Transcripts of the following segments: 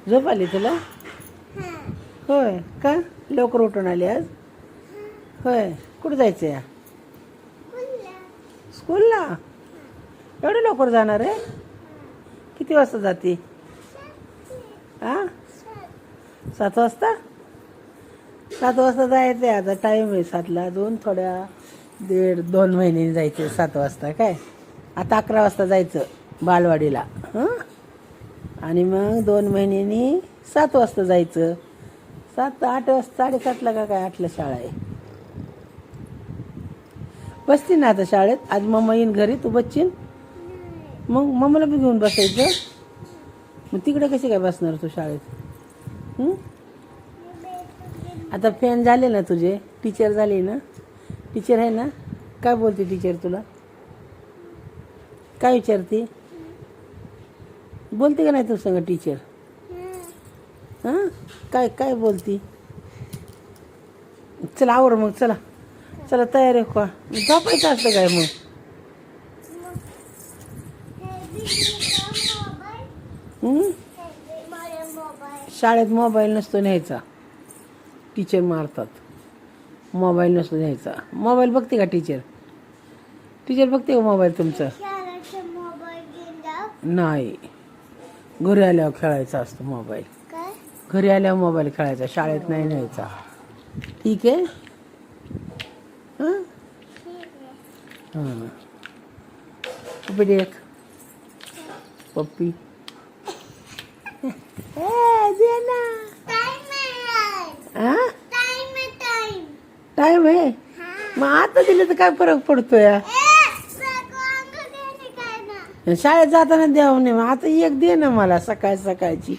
झोप आली तुला? होय का? लवकर उठून आली आज? होय. कुठं जायचं या? स्कूलला? एवढं लवकर जाणार आहे? किती वाजता जाते? हां, 7 वाजता? 7 वाजता जायचं आहे. आता टाईम आहे 7ला. अजून थोड्या 1.5-2 महिन्यांनी जायचं 7 वाजता. काय आता 11 वाजता जायचं बालवाडीला. हां, आणि मग 2 महिन्यांनी 7 वाजता जायचं. 7-8 वाजता, 7:30ला का काय 8ला शाळा आहे. बसती ना आता शाळेत. आज मम्मा येईन घरी, तू बसशील? मग मम्माला बी घेऊन बसायचं. मग तिकडे कशी काय बसणार तू शाळेत? आता फॅन झाले ना तुझे, टीचर झाली ना, टीचर आहे ना. काय बोलते टीचर तुला? काय विचारते? बोलते का नाही तू सांग टीचर? हां, काय काय बोलती? चला आवर मग, चला चला तयार आहे का? झोपायचं असतं काय मग? शाळेत मोबाईल नसतो न्यायचा, टीचर मारतात. मोबाईल नसतो न्यायचा. मोबाईल बघते का टीचर? टीचर बघते का मोबाईल तुमचं? नाही, घरी आल्यावर खेळायचा असतो मोबाईल. घरी आल्यावर मोबाईल खेळायचा, शाळेत नाही न्यायचा. ठीक आहे? हां हां. पप्पी दे एक. पप्पी दे ना. हां, टाईम आहे. मग आता दिलं तर काय फरक पडतोय? शाळेत जाताना द्यावं नाही. मग आता एक दे ना मला, सकाळची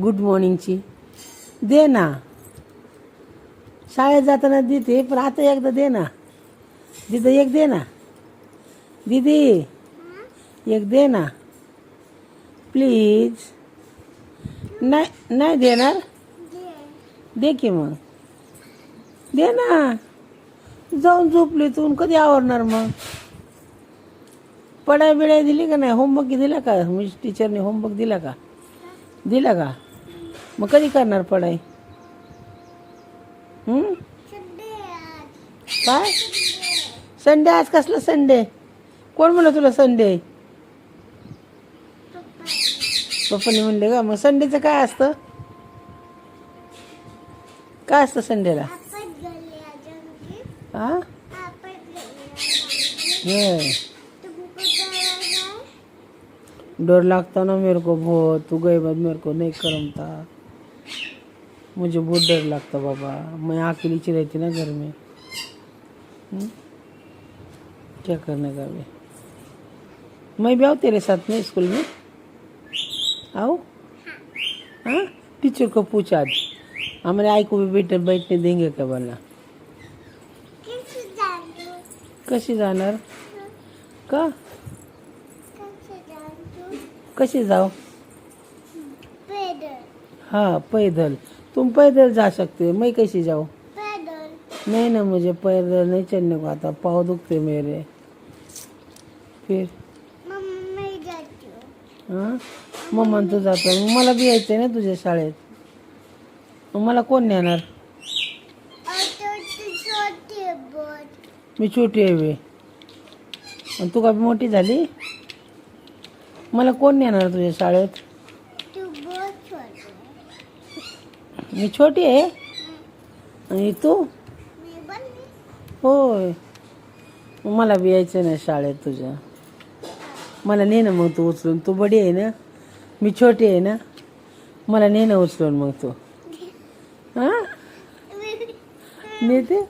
गुड मॉर्निंगची दे ना. शाळेत जाताना देते, पण आता एकदा दे ना. दीदी एक दे ना. दीदी एक दे ना प्लीज. नाही नाही देणार? दे की मग, दे ना. जाऊन झोपली तू, कधी आवरणार मग? पढाई बिडाई दिली का नाही? होमवर्क दिला का? म्हणजे टीचरने होमवर्क दिला का? दिला का? मग कधी करणार पढाई? काय संडे? आज कसला संडे? कोण म्हणलं तुला संडे? पप्पाने म्हणले का? मग संडेचं काय असतं? काय असतं संडेला? हां, डर लगता ना मेरे को बहुत. तू गए बाद मेरे को नहीं करमता. मुझे बहुत डर लगता बाबा. मैं अकेली ची रहती ना घर में. क्या करने का भी. मैं भी आऊँ तेरे साथ में स्कूल में? आओ? हाँ, टीचर को पूछ आज. हमारे आई को भी बैठने देंगे क्या बोलना? कशी जाणार? का कशी जाओ? हाँ पैदल. तुम पैदल जा सकते हो, मैं कैसे जाऊँ? नहीं ना, मुझे पैदल नहीं चलने को आता, पाँव दुखते मेरे. फिर हां, मम्मा तू जातो. मला बी यायचं आहे ना तुझ्या शाळेत. मग मला कोण नेणार? मी छोटी आहे वे, आणि तू का मोठी झाली? मला कोण नेणार तुझ्या शाळेत? मी छोटी आहे आणि तू? होय. मला बी यायचं नाही शाळेत तुझ्या. मला ने ना मग तू उचलून. तू बडी आहे ना, मी छोटी आहे ना. मला ने ना उचलून मग तू. हां, नेते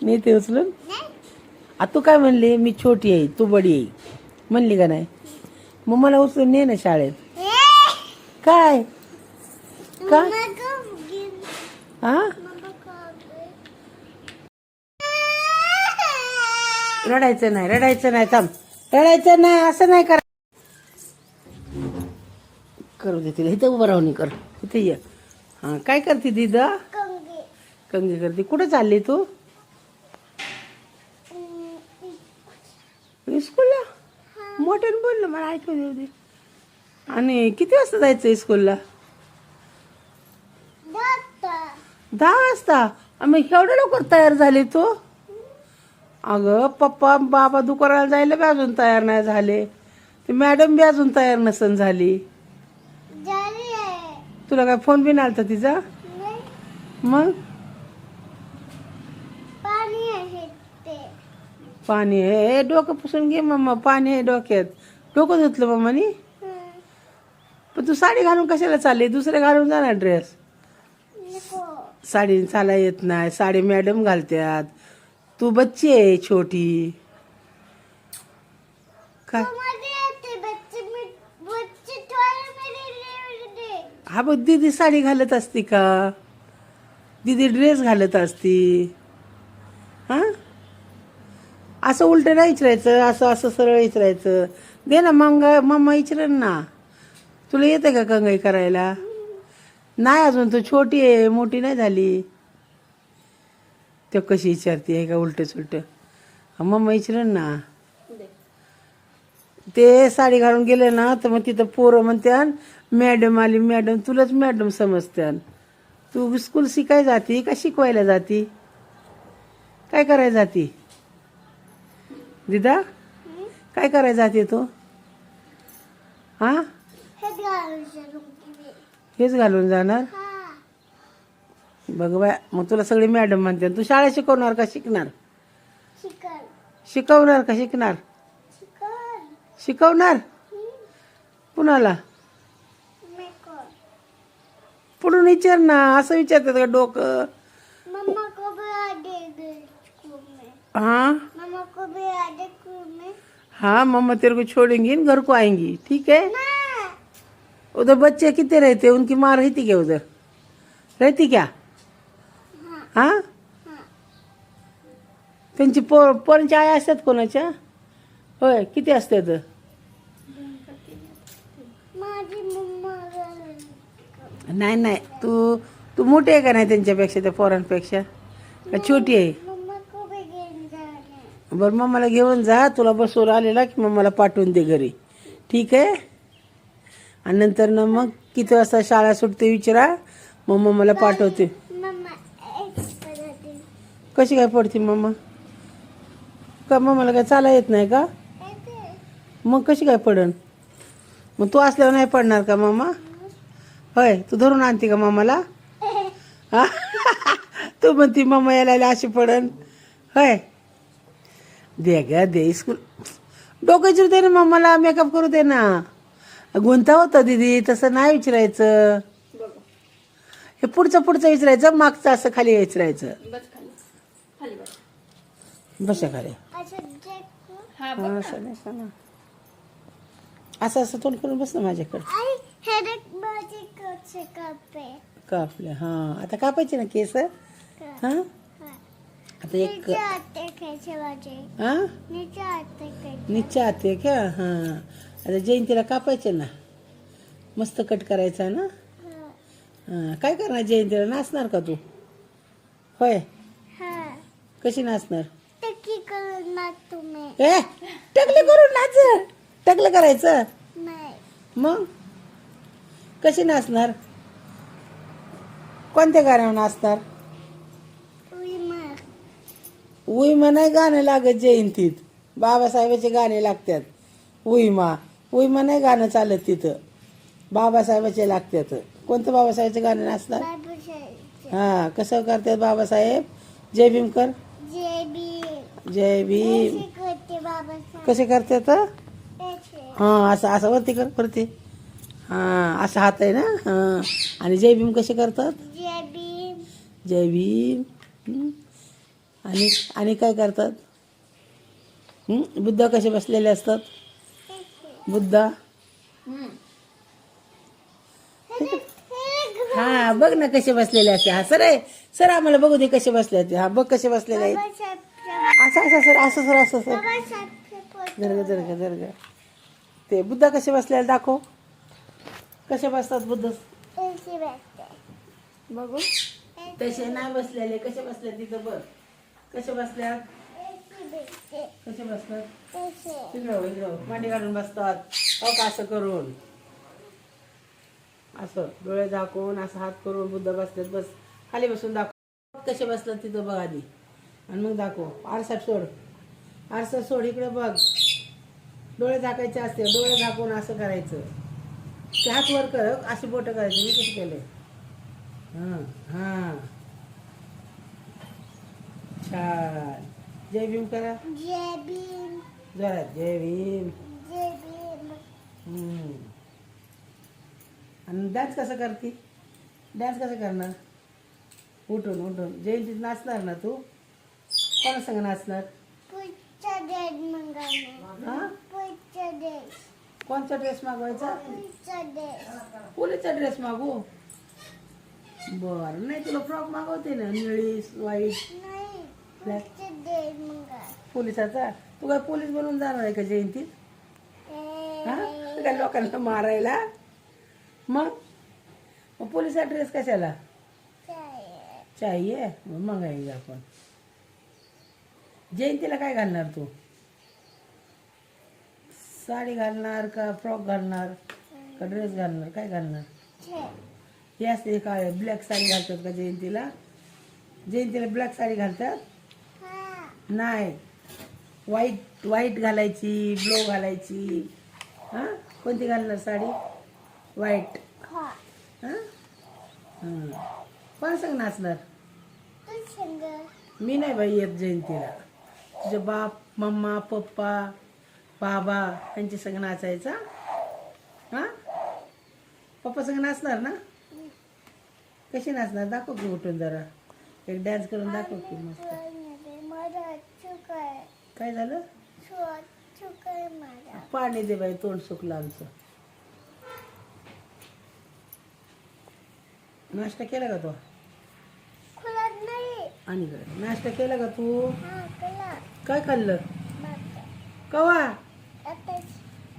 नेते उचलून. आ तू काय म्हणली? मी छोटी आहे, तू बडी आहे म्हणली का नाही? मग मला उचलून ने ना शाळेत. काय का? हां, रडायचं नाही, रडायचं नाही. थांब, रडायचं नाही. असं नाही कर. करू दे तिला. इथं उभं राहून कर. इथे ये. हां, काय करते दिदा? कंगी करते. कुठं चालली तू? स्कूलला? मोठ्यानं बोललं, मला ऐकू देऊ दे. आणि किती वाजता जायचं स्कूलला? 10 वाजता मग एवढं लवकर तयार झाली तू? अगं पप्पा बाबा दुकानाला जायला बी अजून तयार नाही झाले, ते मॅडम बी अजून तयार नसन झाली. तुला काय फोन बी नाही आलता तिचा? मग पाणी आहे डोकं पुसून घे मम्मा, पाणी आहे डोक्यात. डोकं धुतलं मम्मानी? पण तू साडी घालून कशाला चालली? दुसरे घालून जा ना ड्रेस. साडी चाला येत नाही, साडी मॅडम घालत्यात, तू बच्ची आहे छोटी. काय हा बघ, दीदी साडी घालत असती का? दीदी ड्रेस घालत असती. हा असं उलट नाही विचारायचं, असं असं सरळ विचारायचं. दे ना मग मम्मा विचारेन ना. तुला येते का कंगाई करायला? नाही अजून, तू छोटी आहे, मोठी नाही झाली. ते कशी विचारते आहे का उलट सुलट? मम्मा विचारेन ना. ते साडी घालून गेले ना तर मग तिथं पोरं म्हणत्यान मॅडम आली मॅडम, तुलाच मॅडम समजत्यान. तू स्कूल शिकाय जाती का शिकवायला जाती? काय करायला जाती दिदा? काय करायला जाते तू? हा हेच घालून जाणार? बघ बाय, मग तुला सगळी मॅडम म्हणते. तू शाळा शिकवणार का शिकणार? शिकवणार का शिकणार? शिकवणार. कुणाला? पुढून विचार ना, असं विचारतात का डोकं? हाँ हाँ मम्मा तेरे को छोड़ेंगी, घर को आएंगी, ठीक है? उधर बच्चे कितने रहते? उनकी माँ रहती क्या उधर? रहती क्या? हाँ त्यांची पोरांची आई असतात कोणाच्या? होय, किती असतात? नाही नाही, तू तू मोठी आहे का नाही त्यांच्यापेक्षा, त्या पोरांपेक्षा? का छोटी आहे? बरं मम्माला घेऊन जा, तुला बसवर आलेला की मम्माला पाठवून दे घरी, ठीक आहे? आणि नंतर ना मग किती वाजता शाळा सुटते विचारा, मग मम्माला पाठवते. कशी काय पडते मम्मा? का मम्माला काय चाला येत नाही का? मग कशी काय पडन? मग तू असल्यावर नाही पडणार का मम्मा? होय, तू धरून आणते का मम्माला? हा तू म्हणती मम्मा यायला अशी पडन? होय, दे ग दे. स्कूल डोकं विचारू दे ना मम्माला, मेकअप करू दे ना. गुंता होतं दीदी, तसं नाही विचारायचं. हे पुढचं पुढचं विचारायचं, मागचं असं खाली विचारायचं. बसा खाली. असं असं तोंड करून बस ना माझ्याकडे. कापले. हा आता कापायचे ना केस. हा आता एक हाँ नीचे आते क्या? हाँ आता जयंतीला कापायचे ना, मस्त कट करायचा ना. हां काय करणार जयंतीला? नाचणार का तू? होय, कशी नाचणार? ए टकले करून नाच. टकलं करायचं मग कशी नाचणार? कोणत्या गाण्यावर नाचणार? उईमा नाही गाणं लागत जयंतीत, बाबासाहेबाचे गाणे लागतात. उईमा नाही गाणं चालत तिथं, बाबासाहेबाचे लागतात. कोणतं बाबासाहेबाचे गाणं नाचतात? हा कसं करतात बाबासाहेब? जय भीम कर. जय भीम कसे करतात? हां असं असं वरती कर, वरती. हां असं हात आहे ना. हां आणि जय भीम कसे करतात? जय भीम. आणि आणि काय करतात? बुद्धा कसे बसलेले असतात? बुद्धा. हा बघ ना कसे बसलेले असते. हा सर आहे, सर आम्हाला बघू दे कसे बसले आहेत. हा बघ कसे बसलेले आहेत. असं असं सर, असं सर, असं सर. जरग जरग जरग. ते बुद्धा कसे बसलेले दाखव. कसे बसतात बुद्ध? बघू. तसे नाही बसलेले, कसे बसले तिथं बघ. कसे बसल्यात? कसे बसतात? इकडं मांडी काढून बसतात. का असं करून, असं डोळे झाकून असं हात करून बुद्ध बसतात. बस खाली बसून दाखव कसे बसलं तिथं बघ आधी आणि मग दाखव. आरसा सोड, आरसा सोड, इकडे बघ. डोळे झाकायचे असते, डोळे झाकून असं करायचं. ते हात वर कर, अशी बोटं करायची. मी किती केले. हां हां, छान. जय भीम करा. जय भीम. जोरात जय भीम. जय भीम. आणि डान्स कसं करते? डान्स कसं करणार? उठून उठून जयंतीत नाचणार ना तू? कोणा संग नाचणार? पुढचा ड्रेस मागवणार. हा? पुढचा ड्रेस. कोणचा ड्रेस मागवायचा? पुढचा ड्रेस. पोलीसचा ड्रेस मागू. बरं, नाही तुला फ्रॉक मागवते ना, निळी व्हाईट. नाही, पुढचा ड्रेस मागव. पोलिसाचा? तू काय पोलीस बनून जाणार आहे का जयंतीत? हा, काय लोकांना मारायला? मग पोलिसचा ड्रेस कशाला चाहिए? मग मागायला आपण. जयंतीला काय घालणार तू? साडी घालणार का फ्रॉक घालणार का ड्रेस घालणार? काय घालणार? हे असते काय ब्लॅक साडी घालतात का जयंतीला? जयंतीला ब्लॅक साडी घालतात? नाही, व्हाईट व्हाईट घालायची, ब्लू घालायची. हां, कोणती घालणार साडी? व्हाईट. हां हां, कोण संग नाचणार? मी नाही बाई येत जयंतीला. तुझे बाप, मम्मा, पप्पा, बाबा यांच्या संग नाचायचा? हां, पप्पा संग नाचणार ना? कशी नाचणार? दाखव की उठून जरा एक डान्स करून दाखव की मस्त. काय झालं? पाणी दे बाई, तोंड सुकलं आमचं. नाश्ता केला का तू? आणि काय नाश्ता केला का तू? काय खाल्लं? कवा?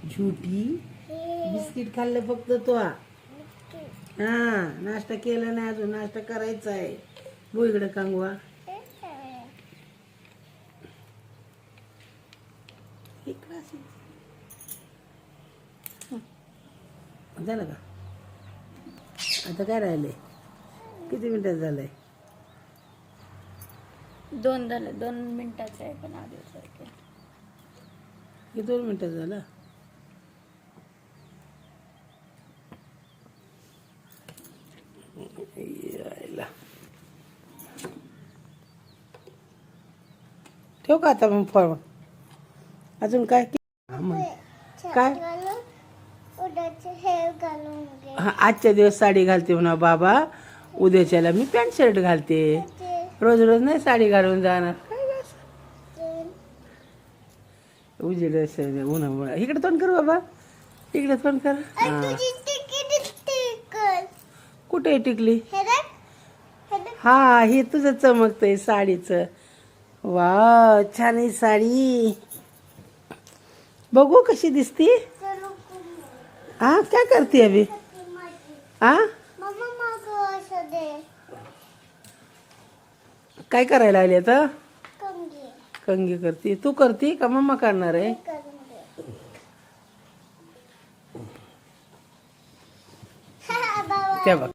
झुटी बिस्किट खाल्लं फक्त तू. हा, नाश्ता केला नाही अजून, नाश्ता करायचा आहे. बो इकडे कांगवा. झालं का? आता काय राहिले? किती मिनिटात झालंय? 2 झालं. 2 मिनिटाचं आहे पण आधी हे 2 मिनिटात झालं. यायला. ठेव का आता मग फळ? अजून काय? काय? हा, आजच्या दिवस साडी घालते म्हणा बाबा, उद्याच्याला मी पॅन्ट शर्ट घालते. रोज रोज नाही साडी घालून जाणार. उजेड उन्हामुळं. इकडे तोंड कर बाबा, इकडे तोंड कर. कुठे टिकली? हा, हे तुझं चमकतंय साडीचं. वा, छान आहे साडी. बघू कशी दिसती. हा, काय करते अभी? हा, काय करायला आली आता? कंगी करते. तू करते का मम्मा करणार आहे? त्या बघ.